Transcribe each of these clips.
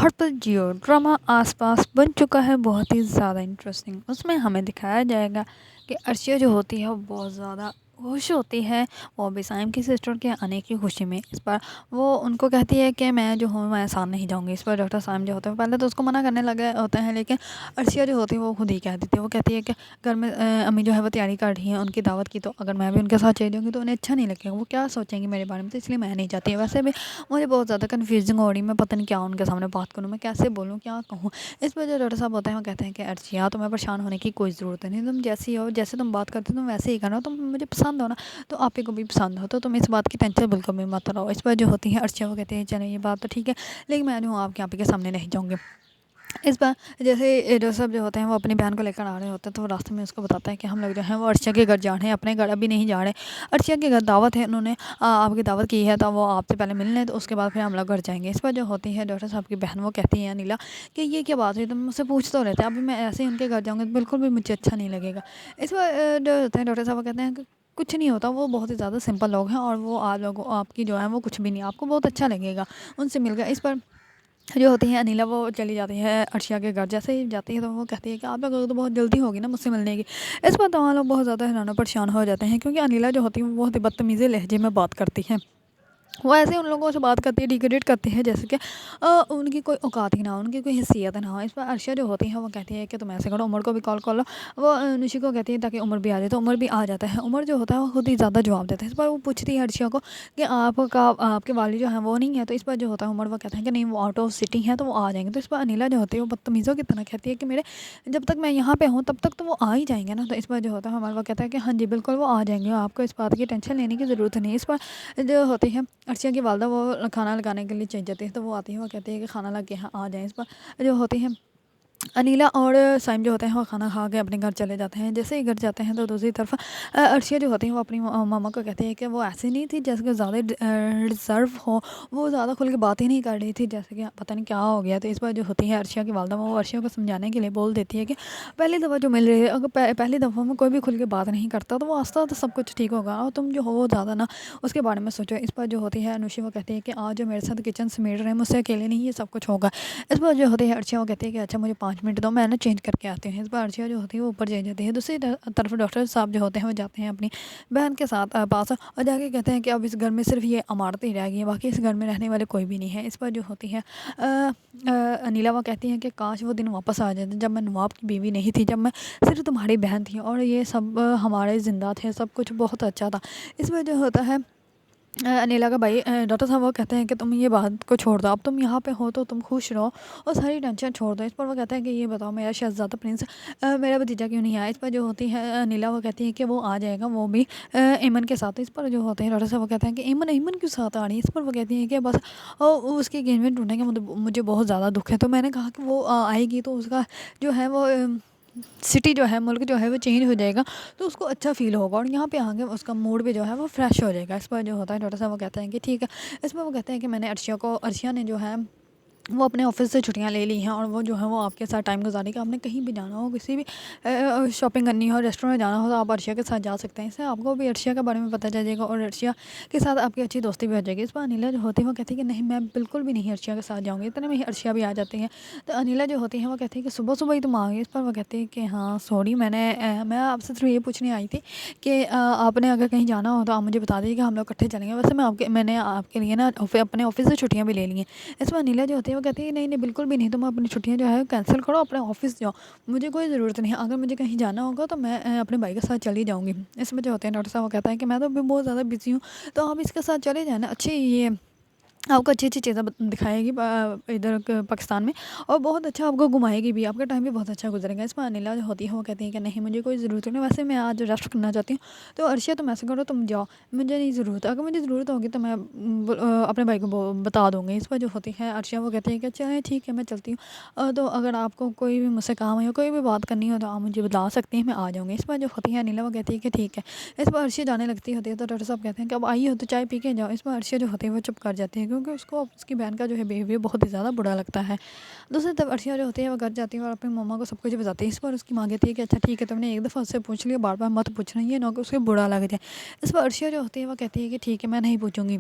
हर पल जियो ड्रामा आसपास बन चुका है बहुत ही ज़्यादा इंटरेस्टिंग। उसमें हमें दिखाया जाएगा कि अर्शिया जो होती है वो बहुत ज़्यादा खुश होती है। वो भी साइम की सिस्टर के आने की खुशी में इस पर वो उनको कहती है कि मैं जो हूँ मैं साथ नहीं जाऊँगी। इस पर डॉक्टर साइम जो होते हैं पहले तो उसको मना करने लगे होते हैं, लेकिन अर्शिया जो होती है वो खुद ही कह देती है। वो कहती है कि घर में अम्मी जो है वो तैयारी कर रही हैं उनकी दावत की, तो अगर मैं भी उनके साथ चली जाऊँगी तो उन्हें अच्छा नहीं लगेगा, वो क्या सोचेंगी मेरे बारे में, तो इसलिए मैं नहीं चाहती। वैसे भी मुझे बहुत ज़्यादा कन्फ्यूजिंग हो रही, मैं पता नहीं क्या उनके सामने बात करूँ, मैं कैसे बोलूँ, क्या कहूँ। इस पर जो डॉक्टर साहब होते हैं वो कहते हैं कि अर्शिया तुम्हें परेशान होने की कोई ज़रूरत नहीं, तुम जैसी हो, जैसे तुम बात करते हो तुम वैसे ही करना, तुम मुझे पसंद हो ना, तो आप ही को भी पसंद हो, तो तुम इस बात की टेंशन बिल्कुल भी मत रहो। इस पर जो होती है अर्शिया वो कहती है चलो ये बात तो ठीक है, लेकिन मैं जो हूँ आपके आप ही के सामने नहीं जाऊँगी। इस बार जैसे जोसेफ जो होते हैं वो अपनी बहन को लेकर आ रहे होते हैं, तो वो रास्ते में उसको बताता है कि हम लोग जो हैं वो अर्शिया के घर जा रहे हैं, अपने घर अभी नहीं जा रहे। अर्शिया के घर दावत है, उन्होंने आपकी दावत की है, तो वो आपसे पहले मिल लें, तो उसके बाद फिर हम लोग घर जाएंगे। इस पर जो होती है डॉक्टर साहब की बहन वो कहती है अनिला कि ये क्या बात हुई, तुम मुझसे पूछ तो रहे थे, अभी मैं ऐसे ही उनके घर जाऊँगी तो बिल्कुल भी मुझे अच्छा नहीं लगेगा। इस पर जो होते हैं डॉक्टर साहब वो कहते हैं कि कुछ नहीं होता, वो बहुत ही ज़्यादा सिंपल लोग हैं और वो आप लोगों आपकी जो है वो कुछ भी नहीं, आपको बहुत अच्छा लगेगा उनसे मिलकर। इस पर जो होती है अनिला वो चली जाती है अर्शिया के घर। जैसे ही जाती है तो वो कहती है कि आप लोगों को तो बहुत जल्दी होगी ना मुझसे मिलने की। इस पर तमाम लोग बहुत ज़्यादा हैरान और परेशान हो जाते हैं, क्योंकि अनिला जो होती है वो बहुत ही बदतमीज़ी लहजे में बात करती है। वो ऐसे उन लोगों से बात करती है, डिग्रेड करती है, जैसे कि उनकी कोई औकात ही ना हो, उनकी कोई हैसियत ना हो। इस पर अर्शिया जो होती है वो कहती है कि तुम ऐसे करो, उमर को भी कॉल कर लो। वो निशी को कहती है ताकि उमर भी आ जाए, तो उमर भी आ जाता है। उमर जो होता है वो खुद ही ज़्यादा जवाब देता है। इस पर वो पूछती है अर्शिया को कि आपका आपके वालिद जो हैं वो नहीं है, तो इस पर जो होता है उमर वो कहता है कि नहीं वो आउट ऑफ सिटी है तो वो आ जाएंगे। तो इस पर अनिला जो होती है वो बदतमीज़ों की तरह कहती है कि मेरे जब तक मैं यहाँ पे हूँ तब तक तो वो आ ही जाएंगे ना। तो इस पर जो होता है उमर वो कहता है कि हाँ जी बिल्कुल वो आ जाएंगे, आपको इस बात की टेंशन लेने की ज़रूरत नहीं। इस पर जो होती है अर्शिया की वालदा वो खाना लगाने के लिए चाहिए जाती है, तो वो आती है, वो कहती है कि खाना लग गया है आ जाएँ। इस पर जो होती है अनिला और साइम जो होते हैं वो खाना खा के अपने घर चले जाते हैं। जैसे ही घर जाते हैं तो दूसरी तरफ अर्शिया जो होती है वो अपनी मामा को कहती है कि वो ऐसी नहीं थी जैसे कि ज़्यादा रिजर्व हो, वो ज़्यादा खुल के बात ही नहीं कर रही थी, जैसे कि पता नहीं क्या हो गया। तो इस पर जो होती है अर्शिया की वालदा वो अर्शिया को समझाने के लिए बोल देती है कि पहली दफ़ा जो मिल रही है, अगर पहली दफ़ा में कोई भी खुल के बात नहीं करता तो वो आस्ता आस्ता सब कुछ ठीक होगा, और तुम जो हो वो ज़्यादा ना उसके बारे में सोचो। इस पर जो होती है अनुषी वो कहती है कि आज जो मेरे साथ किचन समेट रहे हैं मुझसे अकेले नहीं ये सब कुछ होगा। इस पर जो होती है अर्शिया वो कहती है कि अच्छा मुझे 5 मिनट दो, मैं ना चेंज करके आती हूँ। इस पर अर्शिया जो होती है वो ऊपर चली जाती है। दूसरी तरफ डॉक्टर साहब जो होते हैं वो जाते हैं अपनी बहन के साथ पास, और जाके कहते हैं कि अब इस घर में सिर्फ ये इमारतें ही रह गई हैं, बाकी इस घर में रहने वाले कोई भी नहीं है। इस पर जो होती है अनिला वो कहती है कि काश वो दिन वापस आ जाते जब मैं नवाब की बीवी नहीं थी, जब मैं सिर्फ तुम्हारी बहन थी और ये सब हमारे ज़िंदा थे, सब कुछ बहुत अच्छा था। इस पर जो होता है अनिला का भाई डॉक्टर साहब वो कहते हैं कि तुम ये बात को छोड़ दो, अब तुम यहाँ पे हो तो तुम खुश रहो और सारी टेंशन छोड़ दो। इस पर वो कहता है कि ये बताओ मेरा शहजादा प्रिंस मेरा भतीजा क्यों नहीं आया। इस पर जो होती है अनिला वो कहती है कि वो आ जाएगा, वो भी ईमन के साथ। इस पर जो होते हैं डॉक्टर साहब वो कहते हैं कि ईमन ईमन क्यों साथ आ रही है। इस पर वो कहती है कि बस उसकी एंगेजमेंट टूटने का मुझे बहुत ज़्यादा दुख है, तो मैंने कहा कि वो आएगी तो उसका जो है वो सिटी जो है मुल्क जो है वो चेंज हो जाएगा, तो उसको अच्छा फ़ील होगा और यहाँ पे आके उसका मूड भी जो है वो फ्रेश हो जाएगा। इस पर जो होता है डॉक्टर साहब वो कहते हैं कि ठीक है। इस पर वो कहते हैं कि मैंने अर्शिया ने जो है वो अपने ऑफिस से छुट्टियां ले ली हैं और वो जो है वो आपके साथ टाइम गुजारेगी। आपने कहीं भी जाना हो, किसी भी शॉपिंग करनी हो, रेस्टोरेंट में जाना हो, तो आप अर्शिया के साथ जा सकते हैं। इससे आपको भी अर्शिया के बारे में पता चल जाएगा और अर्शिया के साथ आपकी अच्छी दोस्ती भी हो जाएगी। इस पर अनिला जो होती है वो कहती है कि नहीं मैं बिल्कुल भी नहीं अर्शिया के साथ जाऊँगी। इतने में ही अर्शिया भी आ जाती है। तो अनिला जो होती है वो कहती है कि सुबह सुबह ही तुम आ गई। इस पर वो कहती है कि हाँ सॉरी, मैं आपसे सिर्फ ये पूछने आई थी कि आपने अगर कहीं जाना हो तो आप मुझे बता दीजिए, हम लोग इकट्ठे चलेंगे। वैसे मैंने आपके लिए ना अपने ऑफिस से छुट्टियाँ भी ले ली हैं। इसमें अनिला जो होती है वो कहती है नहीं नहीं बिल्कुल भी नहीं, तुम अपनी छुट्टियाँ जो है कैंसिल करो, अपने ऑफिस जाओ, मुझे कोई ज़रूरत नहीं है। अगर मुझे कहीं जाना होगा तो मैं अपने भाई के साथ चली जाऊँगी। इसमें जो होते हैं डॉक्टर साहब वो कहता है कि मैं तो अभी बहुत ज़्यादा बिजी हूँ, तो आप इसके साथ चले जाना। अच्छी ये आपको अच्छी-अच्छी चीज़ें दिखाएगी इधर पाकिस्तान में, और बहुत अच्छा आपको घुमाएगी भी, आपका टाइम भी बहुत अच्छा गुजरेगा। इसमें अनिला जो होती है वो कहती है कि नहीं मुझे कोई ज़रूरत नहीं, वैसे मैं आज रेस्ट करना चाहती हूँ। तो अर्शिया तुम ऐसा करो तुम जाओ, मुझे नहीं ज़रूरत, अगर मुझे ज़रूरत होगी तो मैं अपने भाई को बता दूँगी। इस पर जो होती है अर्शिया वो कहती है कि चलिए ठीक है मैं चलती हूँ। तो अगर आपको कोई भी मुझसे काम है या कोई भी बात करनी हो तो आप मुझे बता सकती हैं, मैं आ जाऊँगी। इस पर जो होती है अनिला वो कहती है कि ठीक है। इस पर अर्शिया जाने लगती होती है तो डॉक्टर साहब कहते हैं कि अब आई हो तो चाय पी के जाओ। इस पर अर्शिया जो होती है वो चुप कर जाती है, क्योंकि उसको उसकी बहन का जो है बिहेवियर बहुत ही ज़्यादा बुरा लगता है। दूसरी तरफ अर्शिया जो होती है वो घर जाती है और अपनी मम्मा को सब कुछ बताती है। इस पर उसकी माँ कहती है कि अच्छा ठीक है तुमने एक दफ़ा उससे पूछ लिया, बार बार मत पूछना, ये ना कि उसको बुरा लग जाए। इस पर अर्शिया जो होती है वो कहती है कि ठीक है मैं नहीं पूछूंगी।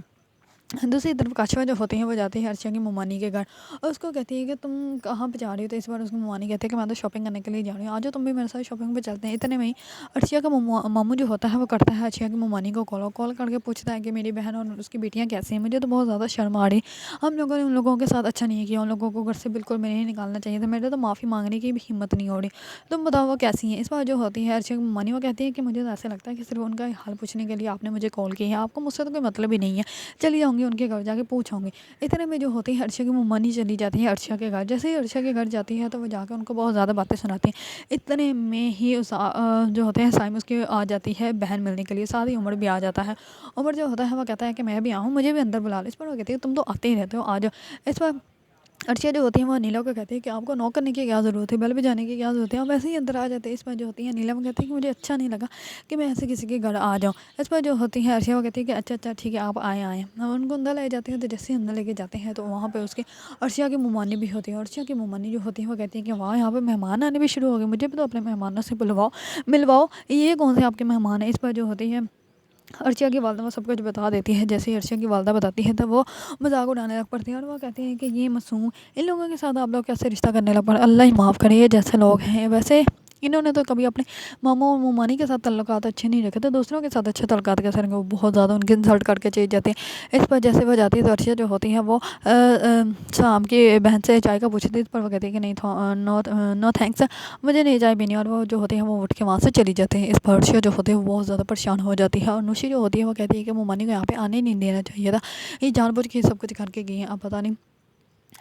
दूसरी तरफ काशिफ़ा जो होती हैं वो जाती है अर्शिया की ममानी के घर और उसको कहती है कि तुम कहाँ पे जा रही हो। तो इस बार उसकी ममानी कहती है कि मैं तो शॉपिंग करने के लिए जा रही हूँ, आ जाओ तुम भी मेरे साथ शॉपिंग पे चलते हैं। इतने में ही अर्शिया का मामू जो होता है वो करता है अर्शिया की ममानी को कॉल करके पूछता है कि मेरी बहन और उसकी बेटियाँ कैसी हैं। मुझे तो बहुत ज़्यादा शर्म आ रही, हम लोगों ने उन लोगों के साथ अच्छा नहीं किया, उन लोगों को घर से बिल्कुल भी नहीं निकालना चाहिए था, मेरे तो माफ़ी मांगने की भी हिम्मत नहीं हो रही, तुम बताओ वो कैसी हैं। इस बार जो होती है अर्शिया की ममानी वो कहती है कि मुझे तो ऐसा लगता है कि सिर्फ उनका हाल पूछने के लिए आपने मुझे कॉल की है, आपको मुझसे तो कोई मतलब ही नहीं है, चली जाऊँगी उनके घर जाके पूछूँगी। इतने में जो होती है अर्शिया की मम्मी चली जाती है अर्शिया के घर। जैसे ही अर्शिया के घर जाती है तो वो जाकर उनको बहुत ज़्यादा बातें सुनाती हैं। इतने में ही जो होते हैं साइम उसकी आ जाती है बहन मिलने के लिए, साथ ही उमर भी आ जाता है। उमर जो होता है वो कहता है कि मैं भी आऊँ, मुझे भी अंदर बुला लो। इस पर वो कहती है तुम तो आते ही रहते हो, आ जाओ। इस पर अर्शिया जो होती है वो अनिला को कहती है कि आपको नॉक करने की क्या ज़रूरत है, बेल बजाने की क्या ज़रूरत है, आप ऐसे ही अंदर आ जाते हैं। इस पर जो होती है अनिला वो कहती है कि मुझे अच्छा नहीं लगा कि मैं ऐसे किसी के घर आ जाऊँ। इस पर जो होती है अर्शिया वो कहती है कि अच्छा ठीक है आप आए अब उनको अंदर ले जाते हैं। तो जैसे ही अंदर लेके जाते हैं तो वहाँ पे उसकी अर्शिया की मुमानी भी होती है। अर्शिया की मुमानी जो होती है वो कहती है कि वाह यहाँ पे मेहमान आने भी शुरू हो गए, मुझे भी तो अपने मेहमानों से बुलवाओ मिलवाओ, ये कौन से आपके मेहमान हैं। इस पर जो होती है अर्शिया की वालदा वो सब कुछ बता देती है। जैसे ही अर्शिया की वालदा बताती है तो वो मजाक उड़ाने लग पड़ती है और वो कहती है कि ये मासूम, इन लोगों के साथ आप लोग कैसे रिश्ता करने लग पड़े, अल्लाह ही माफ़ करे, ये जैसे लोग हैं वैसे इन्होंने तो कभी अपने मामू और मुमानी के साथ तल्लुकात अच्छे नहीं रखे, तो दूसरों के साथ अच्छे तल्लुकात कैसे रखेंगे। वो बहुत ज़्यादा उनकी इंसल्ट करके चले जाते हैं। इस पर जैसे वो जाती है तो अर्शिया जो होती है वो शाम की बहन से चाय का पूछती है, पर वो कहती है कि नहीं नो नो थैंक्स, मुझे नहीं चाय पीनी। और वो जो होती है वो उठ के वहाँ से चली जाते हैं। इस पर अर्शिया जो होती है वो बहुत ज़्यादा परेशान हो जाती है और नुशी जो होती है वो कहती है कि मुमानी को यहाँ पे आने नहीं देना चाहिए था, ये जानबूझ के सब कुछ करके गई हैं, अब पता नहीं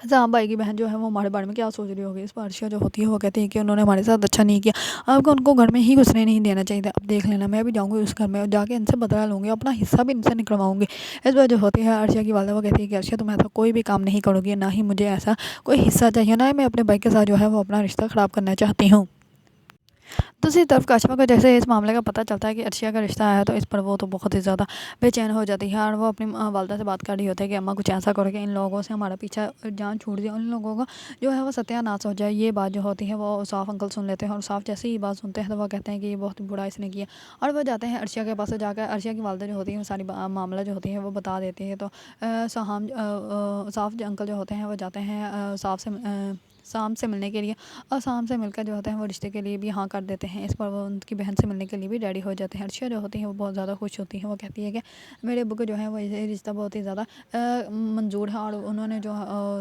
साहब भाई की बहन जो है वो हमारे बारे में क्या सोच रही होगी। इस पर अर्शिया जो होती है वो कहती है कि उन्होंने हमारे साथ अच्छा नहीं किया, आपको उनको घर में ही घुसने नहीं देना चाहिए था। अब देख लेना मैं भी जाऊँगी उस घर में और जाके इनसे बदला लूँगी, अपना हिस्सा भी इनसे निकलवाऊँगी। इस पर जो होती है अर्शिया की वालदा वो कहती है कि अर्शिया तुम ऐसा कोई भी काम नहीं करोगी, ना ही मुझे ऐसा कोई हिस्सा चाहिए, ना ही मैं अपने भाई के साथ जो है वो अपना रिश्ता ख़राब करना चाहती हूँ। दूसरी तरफ काशिफ़ा को जैसे इस मामले का पता चलता है कि अर्शिया का रिश्ता आया तो इस पर वो तो बहुत ही ज़्यादा बेचैन हो जाती है और वो अपनी वालदा से बात कर रही होती है कि अम्मा कुछ ऐसा करो कि इन लोगों से हमारा पीछा जान छूट जाए, उन लोगों का जो है वो सत्यानाश हो जाए। ये बात जो होती है वो साफ अंकल सुन लेते हैं और साफ जैसे ही बात सुनते हैं तो वो कहते हैं कि ये बहुत बुरा इसने किया और वो जाते हैं अर्शिया के पास। जाकर अर्शिया की वालदा जो होती है वो सारी मामला जो होती है वो बता देती है। तो साफ जो अंकल जो होते हैं वो जाते हैं शाम से मिलने के लिए और शाम से मिलकर जो होते हैं वो रिश्ते के लिए भी हाँ कर देते हैं। इस पर वो उनकी बहन से मिलने के लिए भी रेडी हो जाते हैं। अर्शिया जो होती है वो बहुत ज़्यादा खुश होती है, वो कहती है कि मेरे अब्बू को जो है वो ये रिश्ता बहुत ही ज़्यादा मंजूर है और उन्होंने जो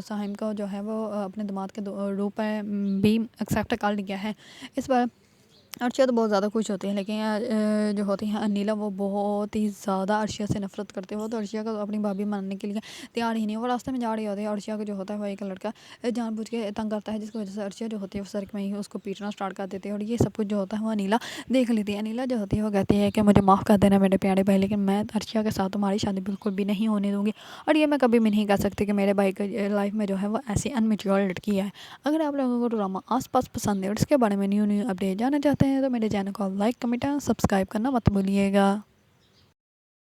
साहिम को जो है वो अपने दामाद के रूप में भी एक्सेप्ट कर लिया है। इस पर अर्शिया तो बहुत ज़्यादा खुश होती है, लेकिन जो होती है अनिला वो बहुत ही ज़्यादा अर्शिया से नफरत करते हैं। वो तो अर्शिया को अपनी भाभी मानने के लिए तैयार ही नहीं है। वो रास्ते में जा रही होती है, अर्शिया को जो होता है वो एक लड़का जानबूझ के तंग करता है, जिसकी वजह से अर्शिया जो होती है वो सड़क में ही उसको पीटना स्टार्ट कर देती है और ये सब कुछ जो होता है वो अनिला देख लेती है। अनिला जो होती है वो कहती है कि मुझे माफ़ कर देना मेरे प्यारे भाई, लेकिन मैं अर्शिया के साथ तुम्हारी शादी बिल्कुल भी नहीं होने दूँगी और ये मैं कभी भी नहीं कर सकती कि मेरे भाई की लाइफ में जो है वो ऐसी अनमेच्योर लड़की है। अगर आप लोगों को ड्रामा आस-पास पसंद है और इसके बारे में न्यू अपडेट जानना चाहते हैं तो मेरे चैनल को लाइक, कमेंट और सब्सक्राइब करना मत भूलिएगा।